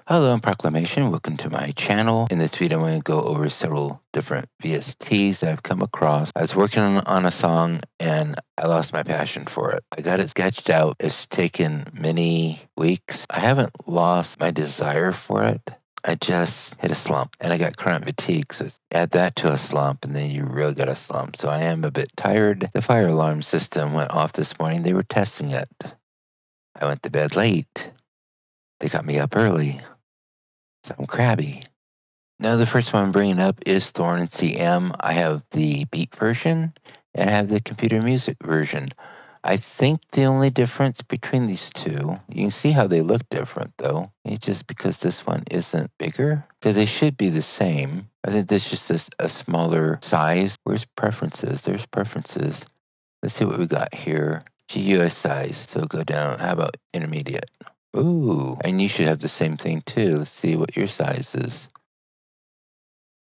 Hello and proclamation, welcome to my channel. In this video I'm going to go over several different VSTs that I've come across. I was working on a song and I lost my passion for it. I got it sketched out. It's taken many weeks. I haven't lost my desire for it. I just hit a slump and I got current fatigue. So add that to a slump and then you really got a slump. So I am a bit tired. The fire alarm system went off this morning. They were testing it. I went to bed late. They got me up early. So I'm crabby. Now the first one I'm bringing up is Thorn CM. I have the beat version and I have the computer music version. I think the only difference between these two, you can see how they look different though. It's just because this one isn't bigger, because they should be the same. I think this is just a smaller size. Where's preferences? There's preferences. Let's see what we got here. GUI size, so go down. How about intermediate? Ooh, and you should have the same thing too. Let's see what your size is.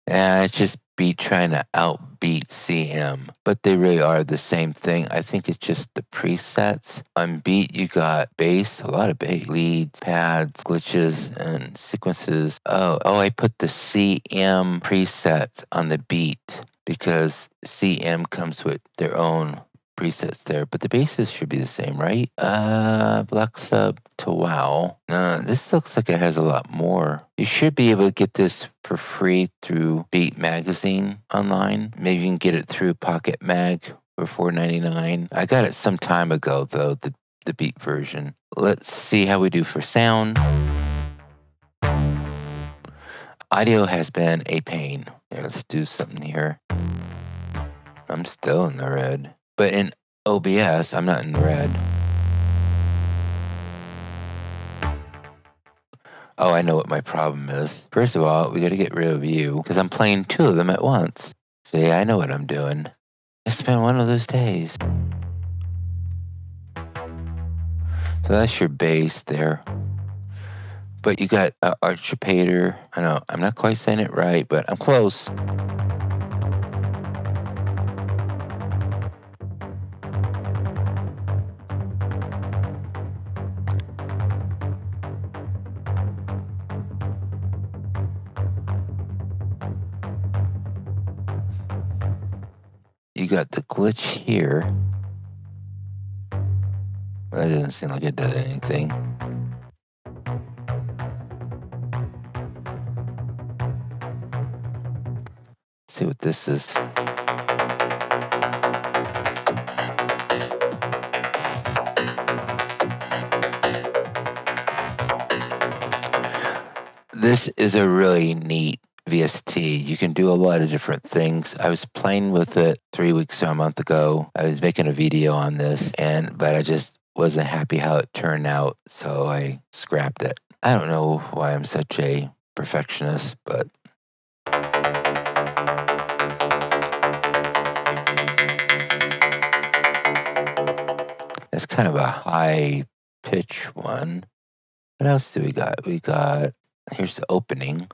It's just beat trying to outbeat CM, but they really are the same thing. I think it's just the presets. On beat, you got bass, a lot of bass, leads, pads, glitches, and sequences. Oh, I put the CM presets on the beat because CM comes with their own presets there, but the bases should be the same, right? Black sub to wow. This looks like it has a lot more. You should be able to get this for free through Beat Magazine online. Maybe you can get it through Pocket Mag for $4.99. I got it some time ago though, the Beat version. Let's see how we do for sound. Audio has been a pain. Yeah, let's do something here. I'm still in the red. But in OBS, I'm not in the red. Oh, I know what my problem is. First of all, we got to get rid of you because I'm playing two of them at once. See, I know what I'm doing. It's been one of those days. So that's your bass there. But you got Archipator. I know, I'm not quite saying it right, but I'm close. You got the glitch here. That doesn't seem like it does anything. See what this is. This is a really neat VST. You can do a lot of different things. I was playing with it 3 weeks or a month ago. I was making a video on this, but I just wasn't happy how it turned out, so I scrapped it. I don't know why I'm such a perfectionist, but it's kind of a high pitch one. What else do we got? We got, here's the opening.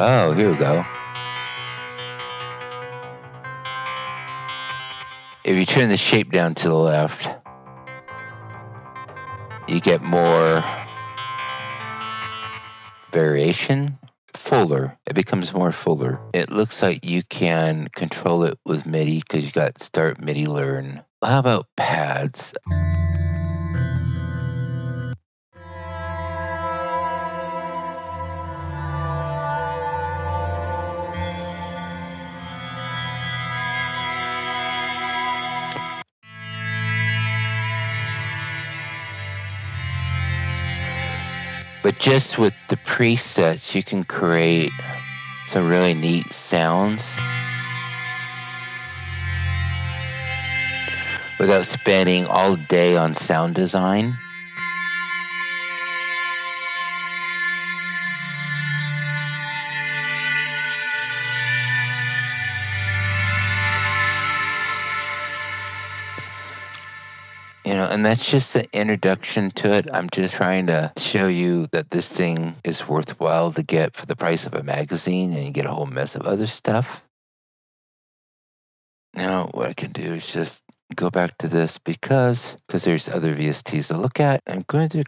Oh, here we go. If you turn the shape down to the left, you get more variation. Fuller. It becomes more fuller. It looks like you can control it with MIDI because you got start MIDI learn. How about pads? But just with the presets, you can create some really neat sounds without spending all day on sound design. And that's just the introduction to it. I'm just trying to show you that this thing is worthwhile to get for the price of a magazine, and you get a whole mess of other stuff. Now, what I can do is just go back to this because there's other VSTs to look at. I'm going to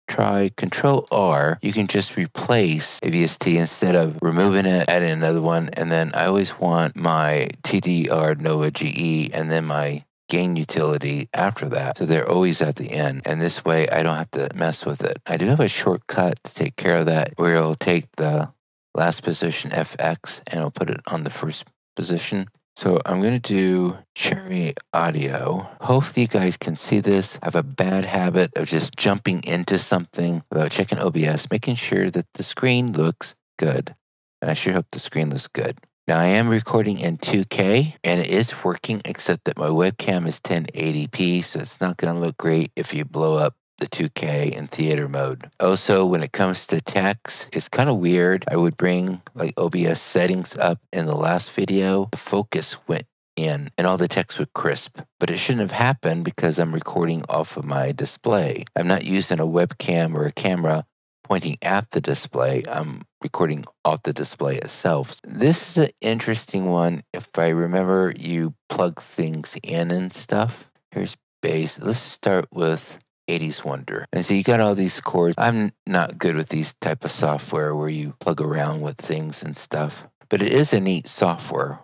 try Control R. You can just replace a VST instead of removing it, adding another one. And then I always want my TDR Nova GE and then my gain utility after that. So they're always at the end. And this way I don't have to mess with it. I do have a shortcut to take care of that where it'll take the last position FX and it'll put it on the first position. So I'm going to do Cherry Audio. Hopefully you guys can see this. I have a bad habit of just jumping into something without checking OBS, making sure that the screen looks good. And I sure hope the screen looks good. Now I am recording in 2K and it is working, except that my webcam is 1080p, so it's not going to look great if you blow up the 2K in theater mode. Also, when it comes to text, it's kind of weird. I would bring like OBS settings up in the last video. The focus went in and all the text was crisp, but it shouldn't have happened because I'm recording off of my display. I'm not using a webcam or a camera pointing at the display. I'm recording off the display itself. This is an interesting one. If I remember, you plug things in and stuff. Here's bass. Let's start with 80s Wonder. And so you got all these chords. I'm not good with these type of software where you plug around with things and stuff, but it is a neat software.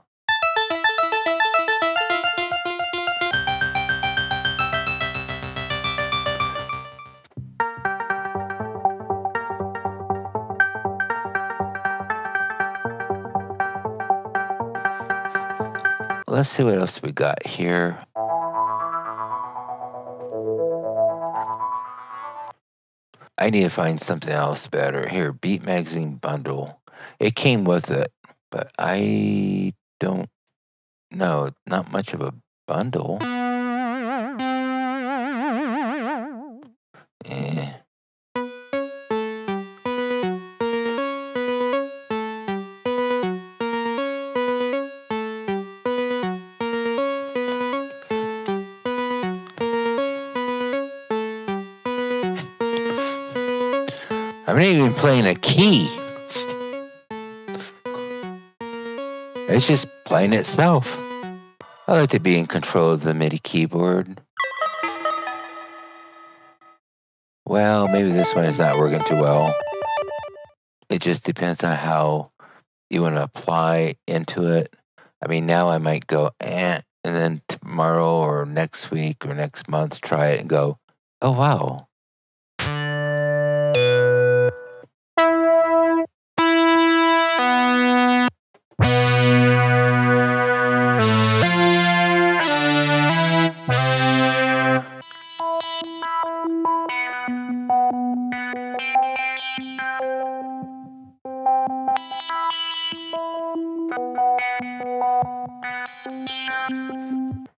Let's see what else we got here. I need to find something else better. Here, Beat Magazine Bundle. It came with it, but I don't know. Not much of a bundle. Eh. I'm not even playing a key. It's just playing itself. I like to be in control of the MIDI keyboard. Well, maybe this one is not working too well. It just depends on how you want to apply into it. I mean, now I might go, and then tomorrow or next week or next month, try it and go, oh, wow.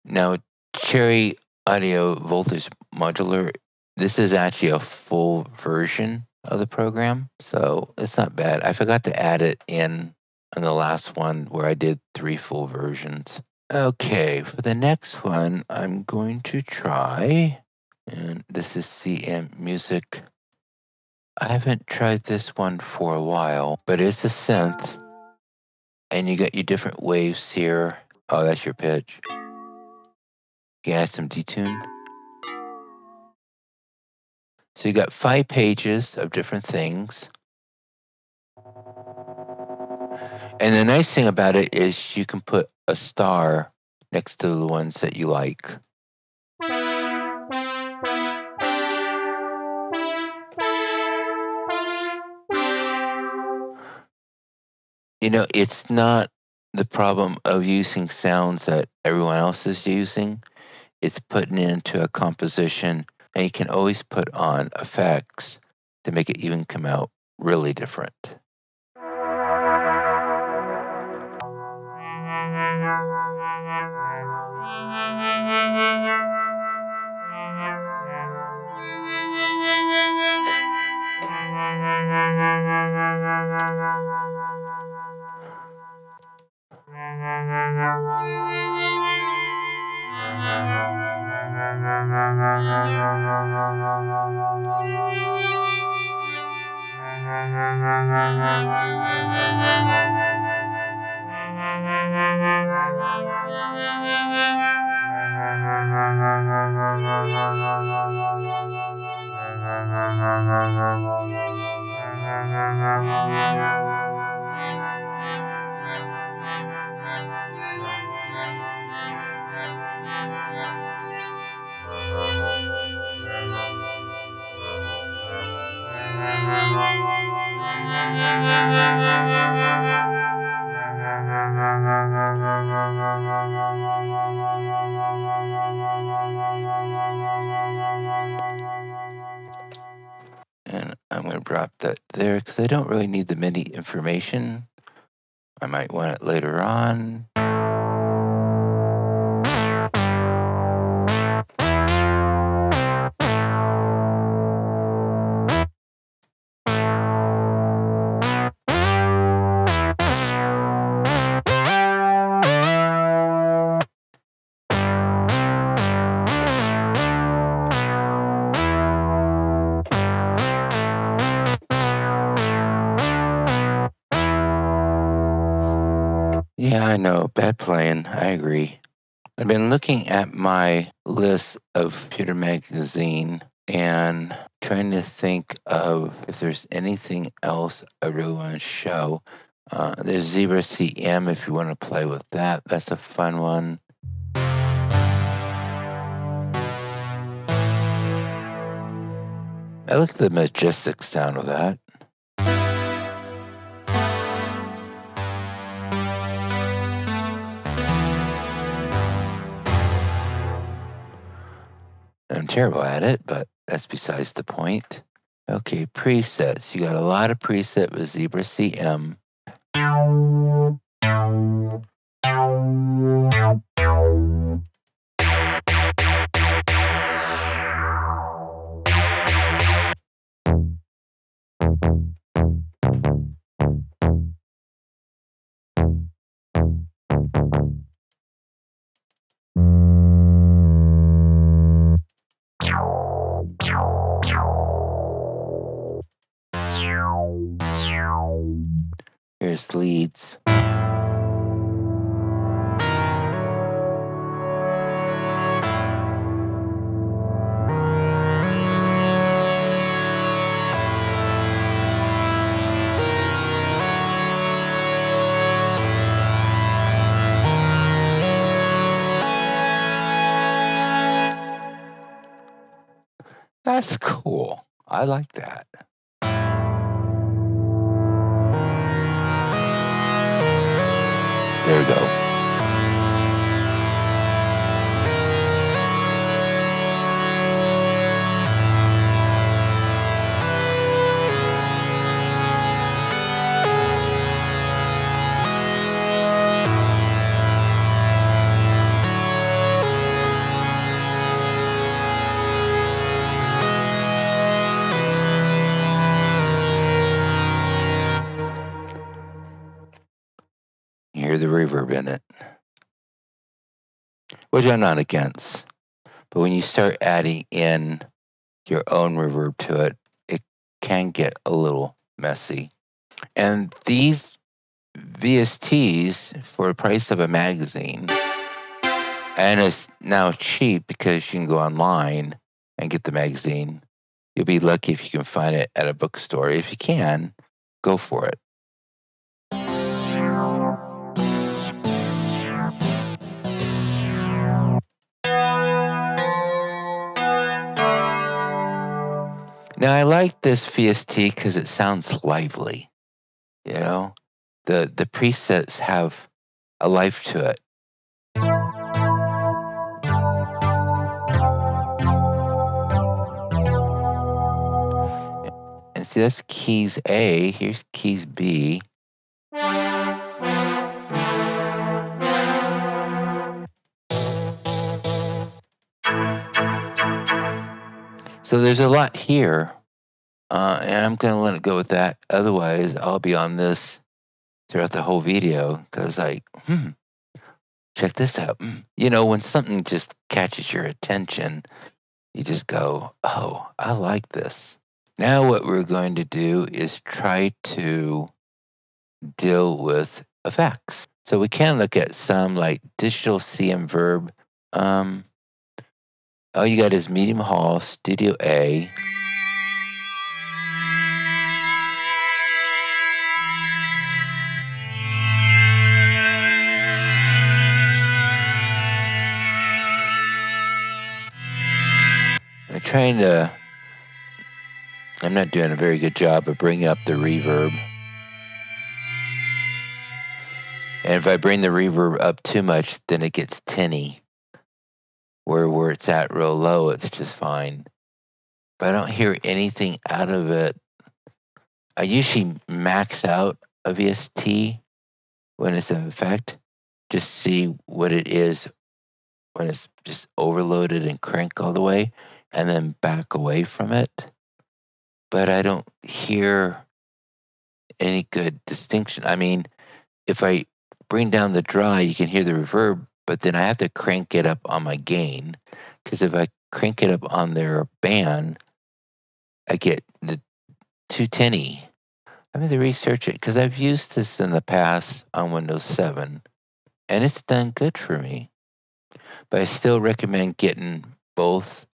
Now, Cherry Audio Voltage Modular, this is actually a full version of the program, so it's not bad. I forgot to add it in on the last one where I did 3 full versions. Okay, for the next one, I'm going to try, and this is CM Music. I haven't tried this one for a while, but it's a synth, and you got your different waves here. Oh, that's your pitch. You can add some detune. So you got 5 pages of different things. And the nice thing about it is you can put a star next to the ones that you like. It's not the problem of using sounds that everyone else is using. It's putting it into a composition, and you can always put on effects to make it even come out really different. And I'm going to drop that there because I don't really need the MIDI information. I might want it later on. Yeah, I know, bad playing, I agree. I've been looking at my list of Computer Magazine and trying to think of if there's anything else I really want to show. There's Zebra CM if you want to play with that. That's a fun one. I like the majestic sound of that. I'm terrible at it, but that's besides the point. Okay, presets. You got a lot of preset with Zebra CM. Here's leads. That's cool. I like that. There we go. You hear the reverb in it, which I'm not against. But when you start adding in your own reverb to it, it can get a little messy. And these VSTs, for the price of a magazine, and it's now cheap because you can go online and get the magazine. You'll be lucky if you can find it at a bookstore. If you can, go for it. Now, I like this VST because it sounds lively. You know, the presets have a life to it. And see, that's keys A. Here's keys B. So there's a lot here, and I'm going to let it go with that. Otherwise, I'll be on this throughout the whole video because, like, check this out. You know, when something just catches your attention, you just go, oh, I like this. Now what we're going to do is try to deal with effects. So we can look at some like digital CM Verb. All you got is Medium Hall, Studio A. I'm not doing a very good job of bringing up the reverb. And if I bring the reverb up too much, then it gets tinny. Where it's at real low, it's just fine. But I don't hear anything out of it. I usually max out a VST when it's an effect, just see what it is when it's just overloaded and crank all the way, and then back away from it. But I don't hear any good distinction. I mean, if I bring down the dry, you can hear the reverb, but then I have to crank it up on my gain, because if I crank it up on their band, I get the too tinny. I have to research it, because I've used this in the past on Windows 7, and it's done good for me. But I still recommend getting both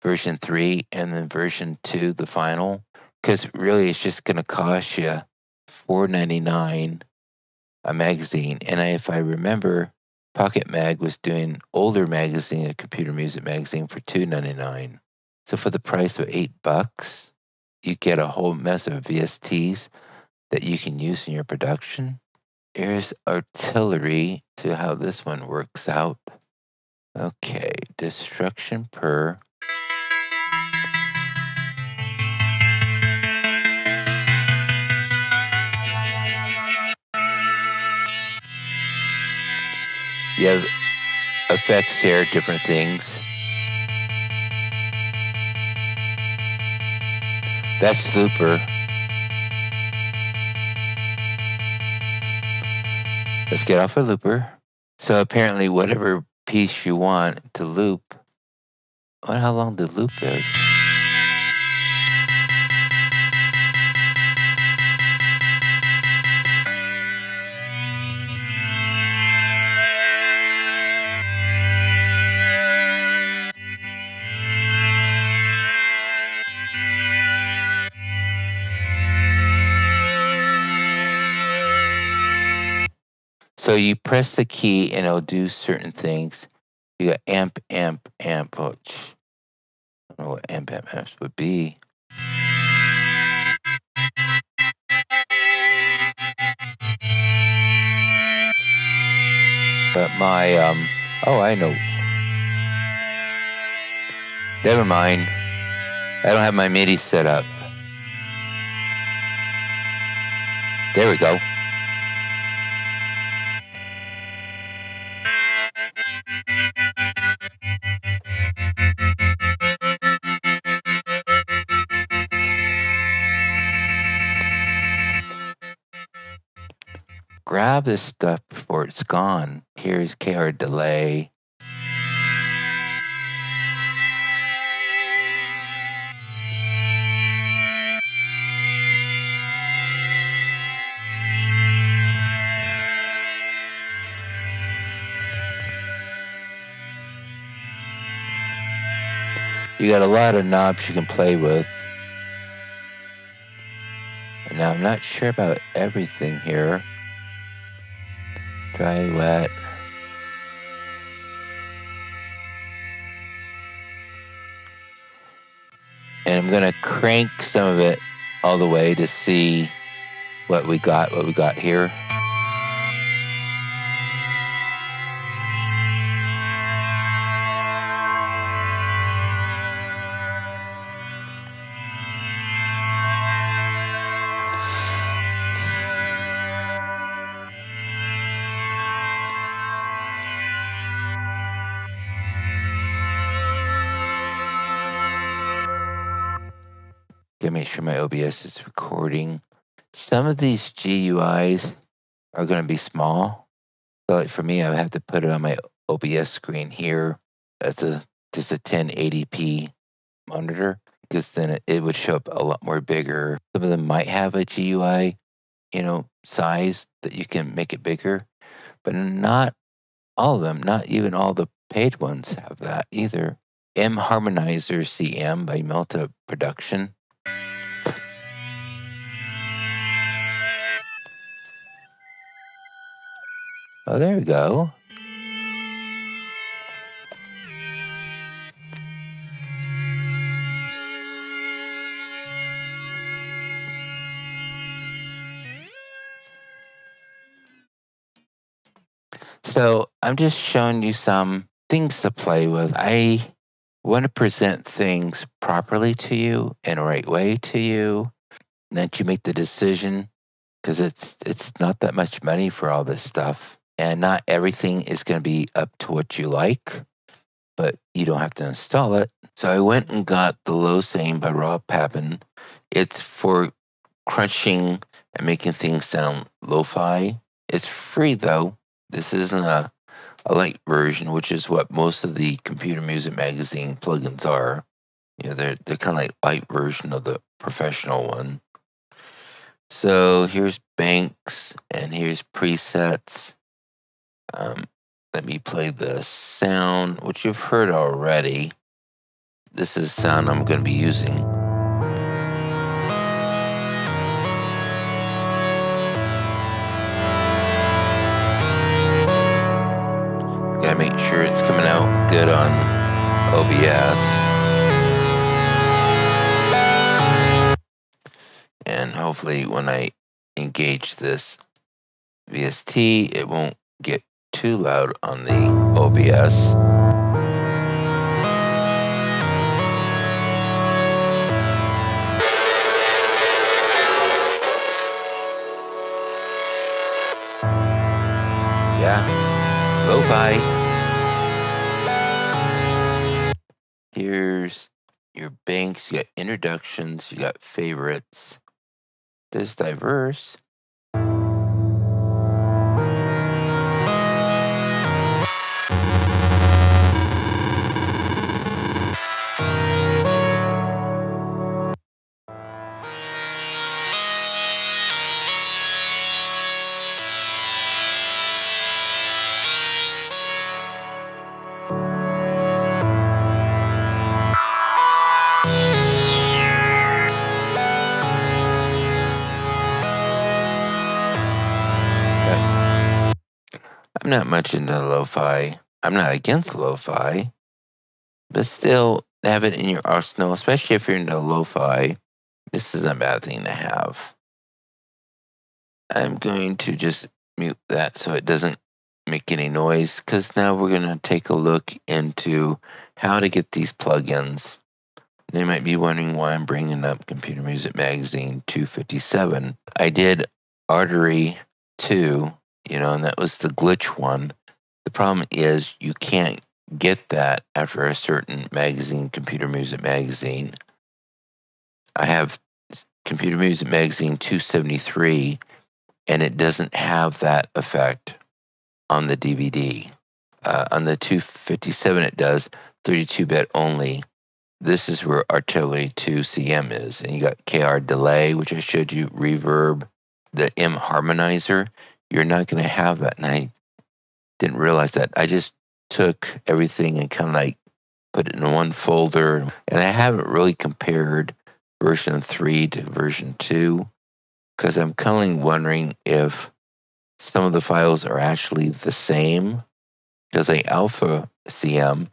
version 3 and then version 2, the final, because really it's just going to cost you $4.99 a magazine. And if I remember, Pocket Mag was doing older magazine, a computer music magazine, for $2.99. So for the price of $8, you get a whole mess of VSTs that you can use in your production. Here's artillery to how this one works out. Okay, destruction per. You have effects here, different things. That's looper. Let's get off a looper. So apparently whatever piece you want to loop, I wonder how long the loop is. So you press the key and it'll do certain things. You got amp, amp, amp, which I don't know what amp, amp, amps would be. But my, oh, I know. Never mind. I don't have my MIDI set up. There we go. Grab this stuff before it's gone. Here's KR delay. You got a lot of knobs you can play with. And now I'm not sure about everything here. Dry, wet. And I'm gonna crank some of it all the way to see what we got here. Gotta make sure my OBS is recording. Some of these GUIs are gonna be small. So like for me, I have to put it on my OBS screen here. That's just a 1080p monitor, because then it would show up a lot more bigger. Some of them might have a GUI, size that you can make it bigger, but not all of them. Not even all the paid ones have that either. MHarmonizer CM by MeldaProduction. Oh, there we go. So I'm just showing you some things to play with. I want to present things properly to you in a right way to you, and that you make the decision, because it's not that much money for all this stuff, and not everything is going to be up to what you like, but you don't have to install it. So I went and got the LowSane by Papen. It's for crunching and making things sound lo-fi. It's free though. This isn't a light version, which is what most of the Computer Music Magazine plugins are. They're kind of like light version of the professional one. So here's banks and here's presets. Let me play the sound, which you've heard already. This is the sound I'm going to be using. Gotta make sure it's coming out good on OBS. And hopefully when I engage this VST, it won't get too loud on the OBS. Yeah, LoFi. Here's your banks, you got introductions, you got favorites. This diverse. I'm not much into lo-fi. I'm not against lo-fi, but still have it in your arsenal, especially if you're into lo-fi. This is a bad thing to have. I'm going to just mute that so it doesn't make any noise, because now we're going to take a look into how to get these plugins. They might be wondering why I'm bringing up Computer Music Magazine 257. I did Artery 2, and that was the glitch one. The problem is you can't get that after a certain magazine, Computer Music Magazine. I have Computer Music Magazine 273, and it doesn't have that effect on the DVD. On the 257 it does, 32-bit only. This is where Artillery2 CM is. And you got KR delay, which I showed you, reverb, the MHarmonizer. You're not going to have that. And I didn't realize that. I just took everything and kind of like put it in one folder. And I haven't really compared version 3 to version 2, because I'm kind of wondering if some of the files are actually the same. Because like Alpha CM,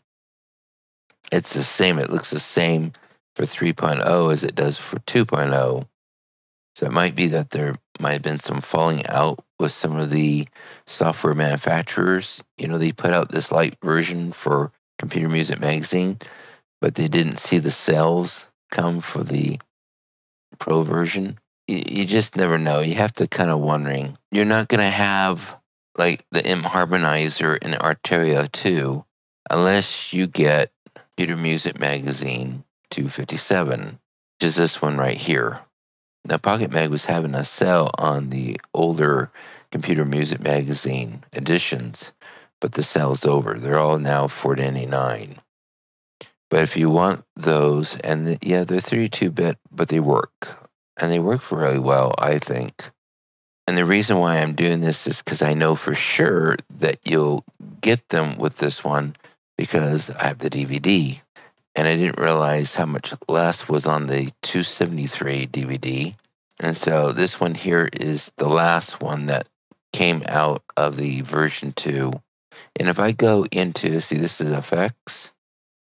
it's the same. It looks the same for 3.0 as it does for 2.0. So it might be that there might have been some falling out with some of the software manufacturers. They put out this light version for Computer Music Magazine, but they didn't see the sales come for the pro version. You just never know. You have to kind of wondering. You're not going to have like the MHarmonizer and Arteria 2 unless you get Computer Music Magazine 257, which is this one right here. Now, Pocket Mag was having a sale on the older Computer Music Magazine editions, but the sale's over. They're all now $4.99. But if you want those, and yeah, they're 32-bit, but they work. And they work really well, I think. And the reason why I'm doing this is because I know for sure that you'll get them with this one because I have the DVD. And I didn't realize how much less was on the 273 DVD. And so this one here is the last one that came out of the version 2. And if I go into, see, this is effects.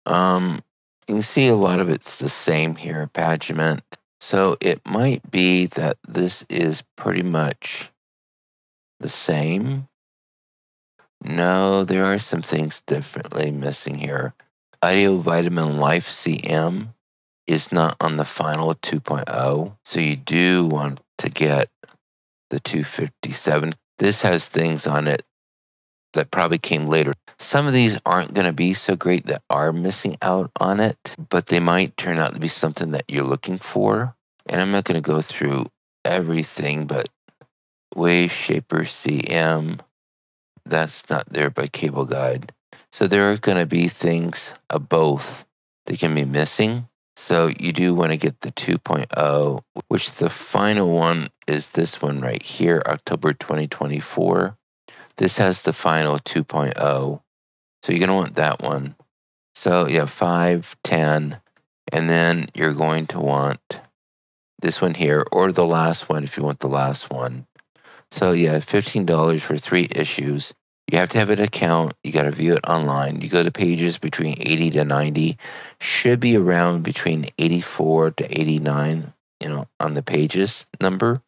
You can see a lot of it's the same here, pagement. So it might be that this is pretty much the same. No, there are some things differently missing here. Audio Vitamin Life CM is not on the final 2.0, so you do want to get the 257. This has things on it that probably came later. Some of these aren't going to be so great that are missing out on it, but they might turn out to be something that you're looking for. And I'm not going to go through everything, but Wave Shaper CM, that's not there by Cable Guide. So there are going to be things of both that can be missing. So you do want to get the 2.0, which the final one is this one right here, October 2024. This has the final 2.0. So you're going to want that one. So yeah, 5, 10, and then you're going to want this one here, or the last one if you want the last one. So yeah, $15 for 3 issues. You have to have an account. You got to view it online. You go to pages between 80 to 90. Should be around between 84 to 89, on the pages number.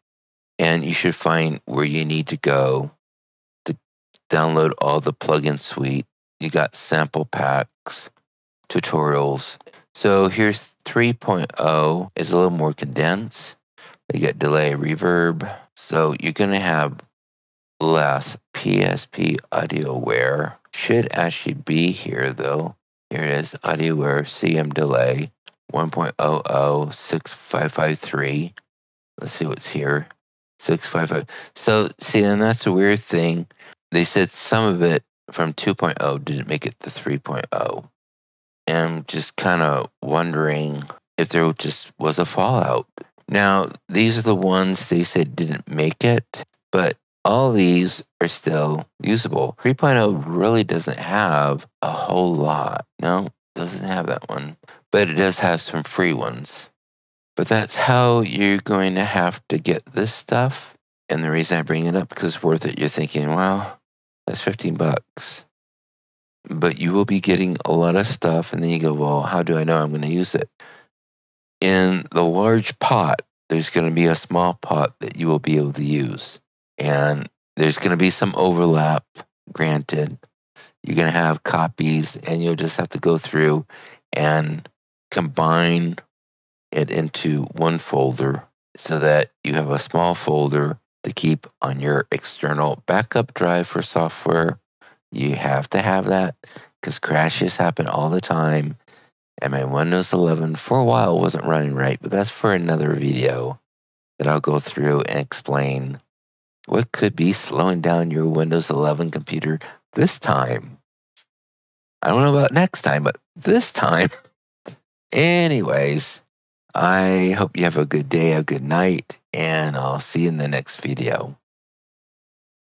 And you should find where you need to go to download all the plugin suite. You got sample packs, tutorials. So here's 3.0 is a little more condensed. You get delay, reverb. So you're going to have less PSP AudioWare. Should actually be here though. Here it is, AudioWare CM delay 1.00 6553. Let's see what's here. 655. So see, and that's a weird thing. They said some of it from 2.0 didn't make it to 3.0. And I'm just kind of wondering if there just was a fallout. Now, these are the ones they said didn't make it, but all these are still usable. 3.0 really doesn't have a whole lot. No, doesn't have that one. But it does have some free ones. But that's how you're going to have to get this stuff. And the reason I bring it up, because it's worth it. You're thinking, well, that's $15. But you will be getting a lot of stuff. And then you go, well, how do I know I'm going to use it? In the large pot, there's going to be a small pot that you will be able to use. And there's going to be some overlap, granted. You're going to have copies, and you'll just have to go through and combine it into one folder so that you have a small folder to keep on your external backup drive for software. You have to have that because crashes happen all the time. And my Windows 11 for a while wasn't running right, but that's for another video that I'll go through and explain what could be slowing down your Windows 11 computer this time. I don't know about next time, but this time. Anyways, I hope you have a good day, a good night, and I'll see you in the next video.